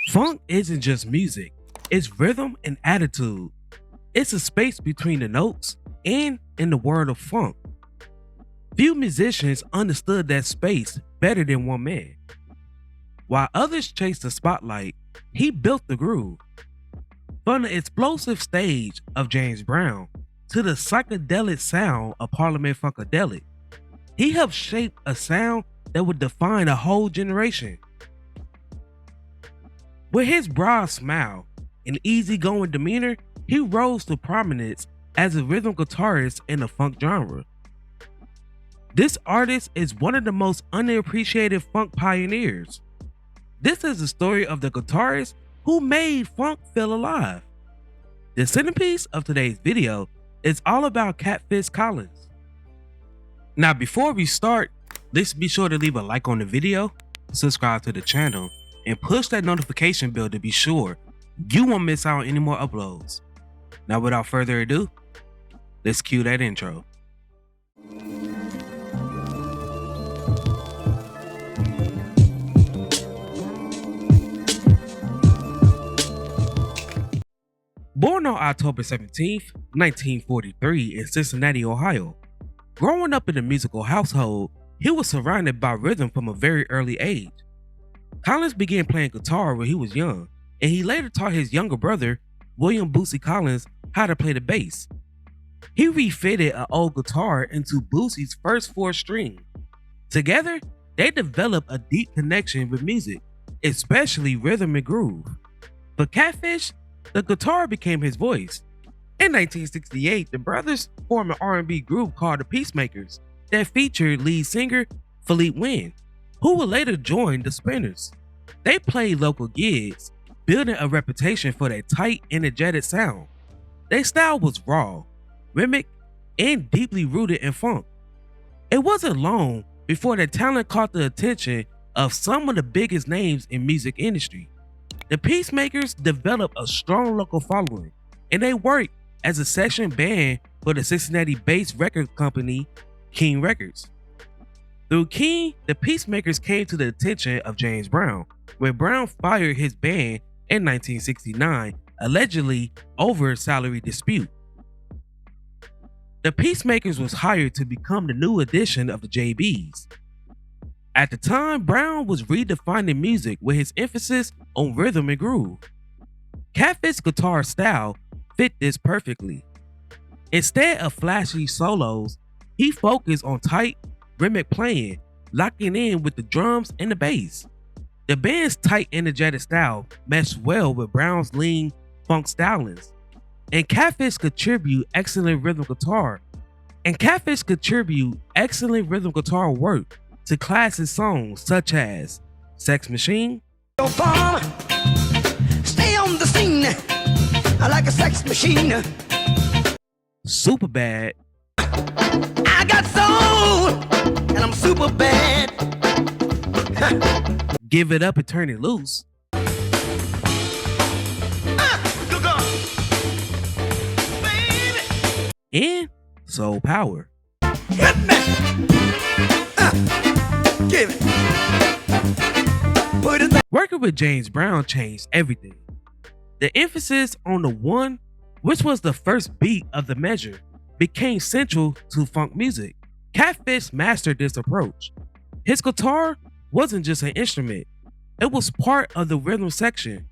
Funk isn't just music, it's rhythm and attitude. It's a space between the notes and in the world of funk. Few musicians understood that space better than one man. While others chased the spotlight, he built the groove. From the explosive stage of James Brown to the psychedelic sound of Parliament Funkadelic, he helped shape a sound that would define a whole generation. With his broad smile and easygoing demeanor, he rose to prominence as a rhythm guitarist in the funk genre. This artist is one of the most underappreciated funk pioneers. This is the story of the guitarist who made funk feel alive. The centerpiece of today's video is all about Catfish Collins. Now before we start, let's be sure to leave a like on the video, subscribe to the channel, and push that notification bell to be sure you won't miss out on any more uploads. Now without further ado, let's cue that intro. Born on October 17, 1943 in Cincinnati, Ohio. Growing up in a musical household, he was surrounded by rhythm from a very early age. Collins began playing guitar when he was young, and he later taught his younger brother, William Boosie Collins, how to play the bass. He refitted an old guitar into Boosie's first 4-string. Together, they developed a deep connection with music, especially rhythm and groove. For Catfish, the guitar became his voice. In 1968, the brothers formed an R&B group called the Peacemakers that featured lead singer Philippe Wynne, who would later join the Spinners. They played local gigs, building a reputation for their tight, energetic sound. Their style was raw, rhythmic, and deeply rooted in funk. It wasn't long before their talent caught the attention of some of the biggest names in music industry. The Peacemakers developed a strong local following, and they worked as a session band for the Cincinnati-based record company King Records. Through King, the Peacemakers came to the attention of James Brown when Brown fired his band in 1969, allegedly over a salary dispute. The Peacemakers was hired to become the new addition of the JBs. At the time, Brown was redefining music with his emphasis on rhythm and groove. Catfish's guitar style fit this perfectly. Instead of flashy solos, he focused on tight, rhythmic playing, locking in with the drums and the bass. The band's tight, energetic style meshed well with Brown's lean funk stylings, and Catfish contribute excellent rhythm guitar work to classic songs such as Sex Machine, Stay on the scene like a sex machine. Super Bad, I got soul and I'm super bad. Give It Up and Turn It Loose, Look up, baby. and Soul Power. Hit me. Give it. Put it back. Working with James Brown changed everything. The emphasis on the one, which was the first beat of the measure, became central to funk music. Catfish mastered this approach. His guitar wasn't just an instrument, it was part of the rhythm section.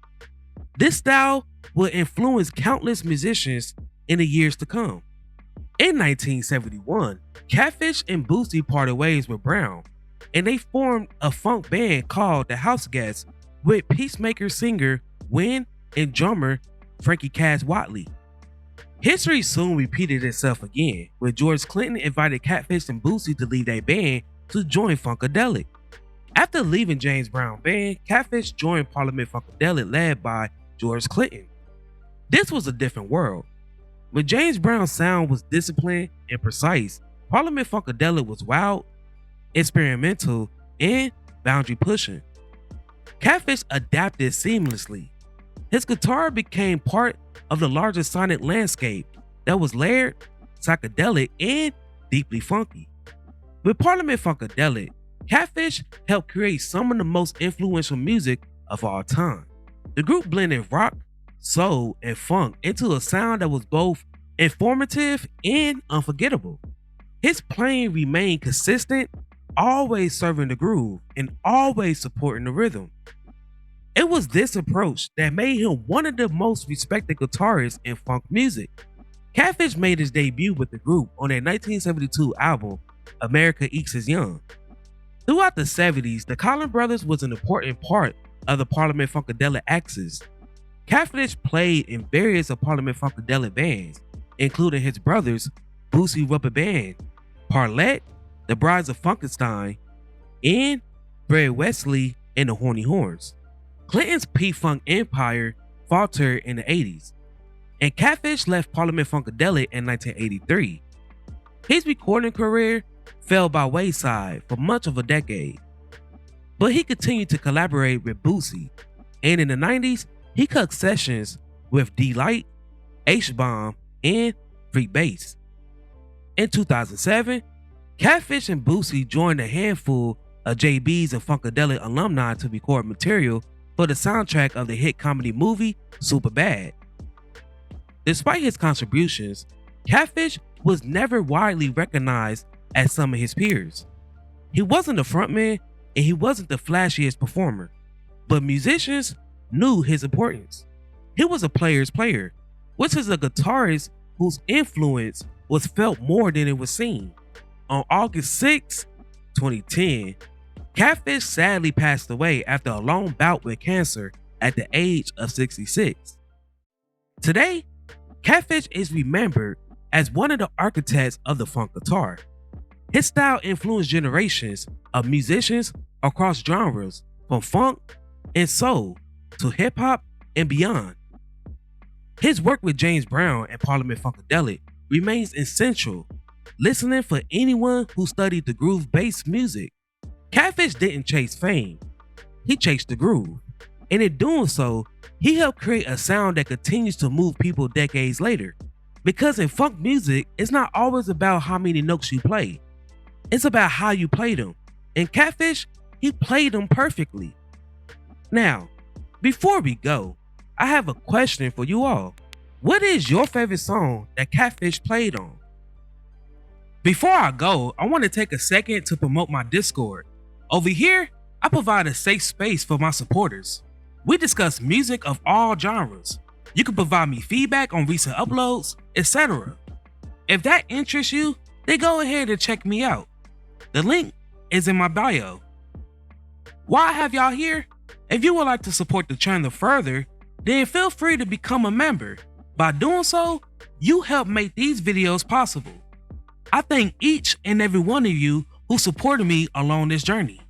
This style would influence countless musicians in the years to come. In 1971, Catfish and Boosie parted ways with Brown, and they formed a funk band called the House Guests with Peacemaker singer Wynne and drummer Frankie Cass Watley. History soon repeated itself again when George Clinton invited Catfish and Boosie to leave their band to join Funkadelic. After leaving James Brown band, Catfish joined Parliament Funkadelic led by George Clinton. This was a different world. When James Brown's sound was disciplined and precise, Parliament Funkadelic was wild, experimental, and boundary pushing. Catfish adapted seamlessly. His guitar became part of the larger sonic landscape that was layered, psychedelic, and deeply funky. With Parliament Funkadelic, Catfish helped create some of the most influential music of all time. The group blended rock, soul, and funk into a sound that was both informative and unforgettable. His playing remained consistent, always serving the groove and always supporting the rhythm. It was this approach that made him one of the most respected guitarists in funk music. Catfish made his debut with the group on their 1972 album, America Eats Is Young. Throughout the 70s, the Collin brothers was an important part of the Parliament Funkadelic axis. Catfish played in various of Parliament Funkadelic bands, including his brothers' Boosie Rubber Band, Parlette, The Brides of Funkenstein, and Brad Wesley and the Horny Horns. Clinton's P-Funk empire faltered in the 80s, and Catfish left Parliament Funkadelic in 1983. His recording career fell by wayside for much of a decade, but he continued to collaborate with Boosie, and in the 90s, he cut sessions with D-Light, H-Bomb, and Freak Bass. In 2007, Catfish and Boosie joined a handful of JBs and Funkadelic alumni to record material for the soundtrack of the hit comedy movie Superbad. Despite his contributions, Catfish was never widely recognized as some of his peers. He wasn't the frontman and he wasn't the flashiest performer, but musicians knew his importance. He was a player's player, which is a guitarist whose influence was felt more than it was seen. On August 6, 2010, Catfish sadly passed away after a long bout with cancer at the age of 66. Today, Catfish is remembered as one of the architects of the funk guitar. His style influenced generations of musicians across genres, from funk and soul to hip hop and beyond. His work with James Brown and Parliament Funkadelic remains essential listening for anyone who studied the groove-based music. Catfish didn't chase fame, he chased the groove, and in doing so, he helped create a sound that continues to move people decades later. Because in funk music, it's not always about how many notes you play, it's about how you play them, and Catfish, he played them perfectly. Now, before we go, I have a question for you all. What is your favorite song that Catfish played on? Before I go, I want to take a second to promote my Discord. Over here, I provide a safe space for my supporters. We discuss music of all genres. You can provide me feedback on recent uploads, etc. If that interests you, then go ahead and check me out. The link is in my bio. While I have y'all here, if you would like to support the channel further, then feel free to become a member. By doing so, you help make these videos possible. I thank each and every one of you who supported me along this journey.